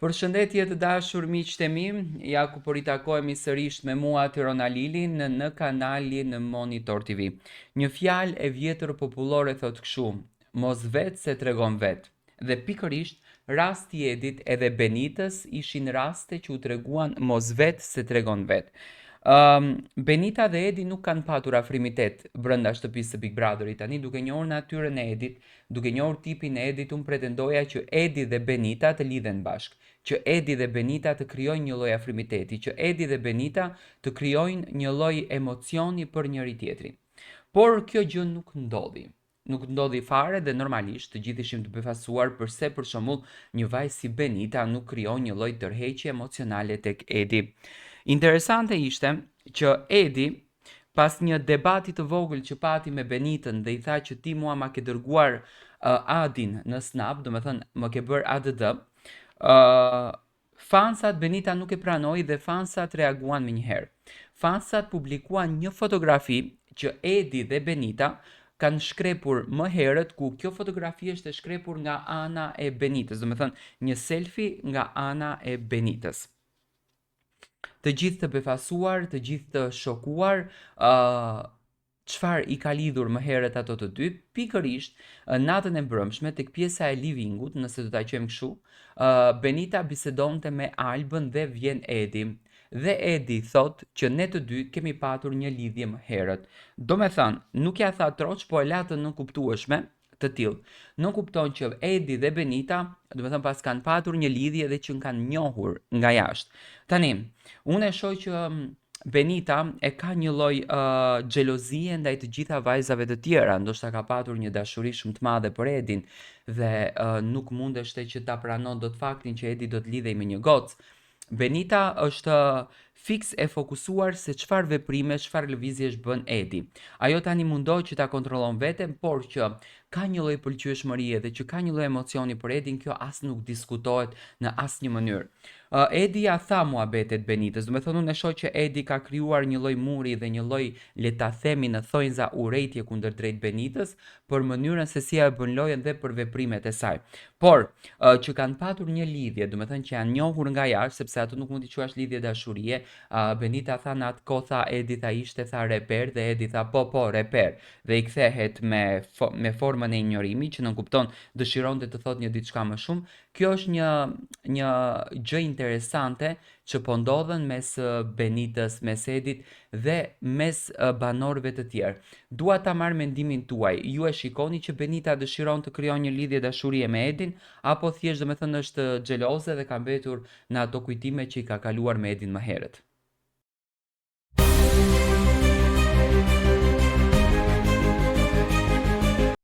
Përshëndetje të dashur miqtë e mi, ja ku po ritakohemi sërish me mua Tirona Lilin në kanalin Monitor TV. Një fjalë e vjetër popullore thot kështu: mos vet se tregon vet. Dhe pikërisht rasti i Edit edhe Benitës ishin raste që u treguan mos vet se tregon vet. Benita dhe Edi nuk kanë patur afrimitet brenda shtëpisë së Big Brotherit. Tani duke njohur natyrën e Edit, duke njohur tipin e Edit, unë pretendoja që Edi dhe Benita të lidhen bashkë, që Edi dhe Benita të krijojnë një lloj afrimiteti, që Edi dhe Benita të krijojnë një lloj emocioni për njëri tjetrin. Por kjo gjë nuk ndodhi. Nuk ndodhi fare dhe normalisht të gjithë ishim të befasuar përse për shembull një vajzë si Benita nuk krijon një lloj tërheqje emocionale tek Edi. Interesante ishte që Edi, pas një debati të vogël që pati me Benitën dhe i tha që ti mua ma ke dërguar Adin në Snap, do me thënë më ke bërë ADD, fansat Benita nuk e pranoi dhe fansat reaguan me njëherë. Fansat publikuan një fotografi që Edi dhe Benita kanë shkrepur më herët, ku kjo fotografi është e shkrepur nga ana e Benitës, do me thënë një selfie nga ana e Benitës. Të gjithë të befasuar, të gjithë të shokuar, çfarë i ka lidhur më herët ato të dy? Pikërisht natën e mbrëmshme tek pjesa e livingut, nëse do ta quajmë kështu, Benita bisedonte me Albën dhe vjen Edi. Dhe Edi thot që ne të dy kemi patur një lidhje më herët. Do me thënë, nuk ja tha troç, po e la të nënkuptueshme të tillë. Nuk kupton që Edi dhe Benita, do me thënë, pas kanë patur një lidhje dhe që kanë njohur nga jashtë. Tani, unë e shoh që Benita e ka një lloj xhelozie ndaj të gjitha vajzave të tjera, ndoshta ka patur një dashuri shumë të madhe për Edin dhe nuk mundeshte që ta pranon dot faktin që Edi do të lidhej me një gocë. Benita është fiks e fokusuar se çfarë veprime, çfarë lëvizjesh bën Edi. Ajo tani mundohet që ta kontrollon veten, por që ka një lloj pëlqyeshmërie dhe që ka një lloj emocioni për Edin, kjo as nuk diskutohet në asnjë mënyrë. Edi ja tha muhabetet Benitës, do me thonë unë e shoh që Edi ka krijuar një lloj muri dhe një lloj, le ta themi në thonjza, urrejtje kundërdrejt Benitës për mënyrën se si ja bën lojën dhe për veprimet e saj. Por që kanë patur një lidhje, do me thënë që janë njohur nga jashtë, sepse ato nuk mund t'i quash lidhje dashurie. Benita tha në atë kohë, tha Edi tha ishte, tha reper, dhe Edi tha po reper, dhe i kthehet me formën e injorimi, që nuk kupton, dëshironte të thotë një diçka më shumë. Kjo është një gjë interesante që po ndodhen mes Benitës, mes Edit dhe mes banorëve të tjerë. Dua ta marr mendimin tuaj. Ju e shikoni që Benita dëshiron të krijon një lidhje dashurie me Edin, apo thjesht do me thënë është xheloze dhe ka mbetur në ato kujtime që i ka kaluar me Edin më herët?